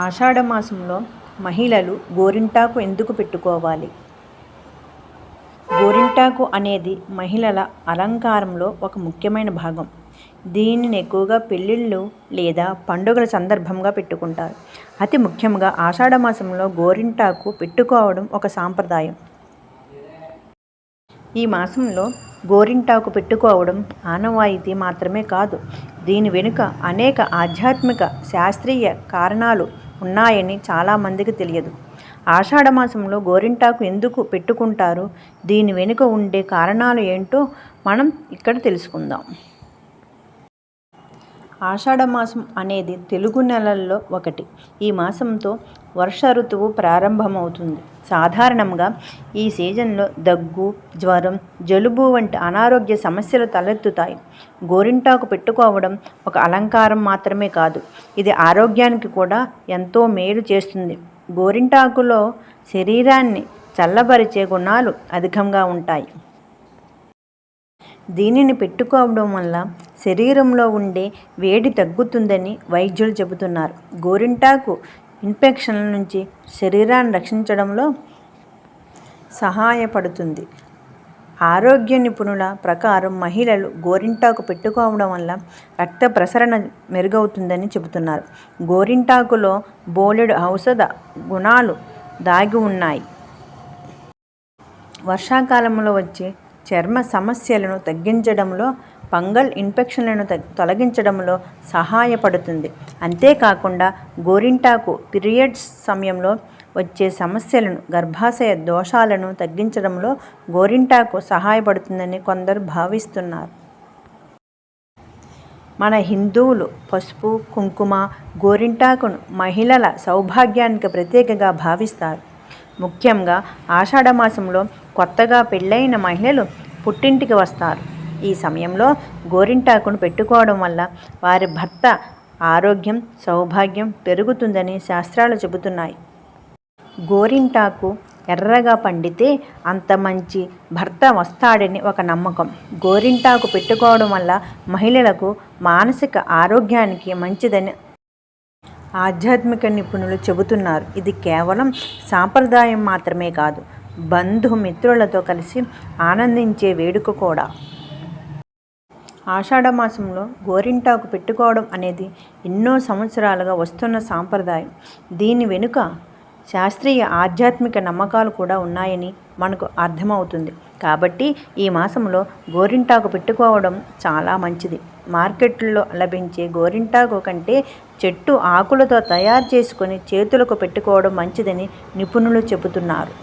ఆషాఢ మాసంలో మహిళలు గోరింటాకు ఎందుకు పెట్టుకోవాలి? గోరింటాకు అనేది మహిళల అలంకారంలో ఒక ముఖ్యమైన భాగం. దీనిని ఎక్కువగా పెళ్ళిళ్ళు లేదా పండుగల సందర్భంగా పెట్టుకుంటారు. అతి ముఖ్యంగా ఆషాఢ మాసంలో గోరింటాకు పెట్టుకోవడం ఒక సాంప్రదాయం. ఈ మాసంలో గోరింటాకు పెట్టుకోవడం ఆనవాయితీ మాత్రమే కాదు, దీని వెనుక అనేక ఆధ్యాత్మిక, శాస్త్రీయ కారణాలు ఉన్నాయని చాలామందికి తెలియదు. ఆషాఢ మాసంలో గోరింటాకు ఎందుకు పెట్టుకుంటారు, దీని వెనుక ఉండే కారణాలు ఏంటో మనం ఇక్కడ తెలుసుకుందాం. ఆషాఢమాసం అనేది తెలుగు నెలల్లో ఒకటి. ఈ మాసంతో వర్ష ఋతువు ప్రారంభమవుతుంది. సాధారణంగా ఈ సీజన్లో దగ్గు, జ్వరం, జలుబు వంటి అనారోగ్య సమస్యలు తలెత్తుతాయి. గోరింటాకు పెట్టుకోవడం ఒక అలంకారం మాత్రమే కాదు, ఇది ఆరోగ్యానికి కూడా ఎంతో మేలు చేస్తుంది. గోరింటాకులో శరీరాన్ని చల్లబరిచే గుణాలు అధికంగా ఉంటాయి. దీనిని పెట్టుకోవడం వల్ల శరీరంలో ఉండే వేడి తగ్గుతుందని వైద్యులు చెబుతున్నారు. గోరింటాకు ఇన్ఫెక్షన్ల నుంచి శరీరాన్ని రక్షించడంలో సహాయపడుతుంది. ఆరోగ్య నిపుణుల ప్రకారం మహిళలు గోరింటాకు పెట్టుకోవడం వల్ల రక్త ప్రసరణ మెరుగవుతుందని చెబుతున్నారు. గోరింటాకులో బోలెడు ఔషధ గుణాలు దాగి ఉన్నాయి. వర్షాకాలంలో వచ్చే చర్మ సమస్యలను తగ్గించడంలో, ఫంగల్ ఇన్ఫెక్షన్లను తొలగించడంలో సహాయపడుతుంది. అంతేకాకుండా గోరింటాకు పీరియడ్స్ సమయంలో వచ్చే సమస్యలను, గర్భాశయ దోషాలను తగ్గించడంలో గోరింటాకు సహాయపడుతుందని కొందరు భావిస్తున్నారు. మన హిందువులు పసుపు, కుంకుమ, గోరింటాకును మహిళల సౌభాగ్యానికి ప్రతీకగా భావిస్తారు. ముఖ్యంగా ఆషాఢ మాసంలో కొత్తగా పెళ్ళైన మహిళలు పుట్టింటికి వస్తారు. ఈ సమయంలో గోరింటాకును పెట్టుకోవడం వల్ల వారి భర్త ఆరోగ్యం, సౌభాగ్యం పెరుగుతుందని శాస్త్రాలు చెబుతున్నాయి. గోరింటాకు ఎర్రగా పండితే అంత మంచి భర్త వస్తాడని ఒక నమ్మకం. గోరింటాకు పెట్టుకోవడం వల్ల మహిళలకు మానసిక ఆరోగ్యానికి మంచిదని ఆధ్యాత్మిక నిపుణులు చెబుతున్నారు. ఇది కేవలం సాంప్రదాయం మాత్రమే కాదు, బంధుమిత్రులతో కలిసి ఆనందించే వేడుక కూడా. ఆషాఢ మాసంలో గోరింటాకు పెట్టుకోవడం అనేది ఎన్నో సంవత్సరాలుగా వస్తున్న సాంప్రదాయం. దీని వెనుక శాస్త్రీయ, ఆధ్యాత్మిక నమ్మకాలు కూడా ఉన్నాయని మనకు అర్థమవుతుంది. కాబట్టి ఈ మాసంలో గోరింటాకు పెట్టుకోవడం చాలా మంచిది. మార్కెట్లో లభించే గోరింటాకు కంటే చెట్టు ఆకులతో తయారు చేసుకొని చేతులకు పెట్టుకోవడం మంచిదని నిపుణులు చెబుతున్నారు.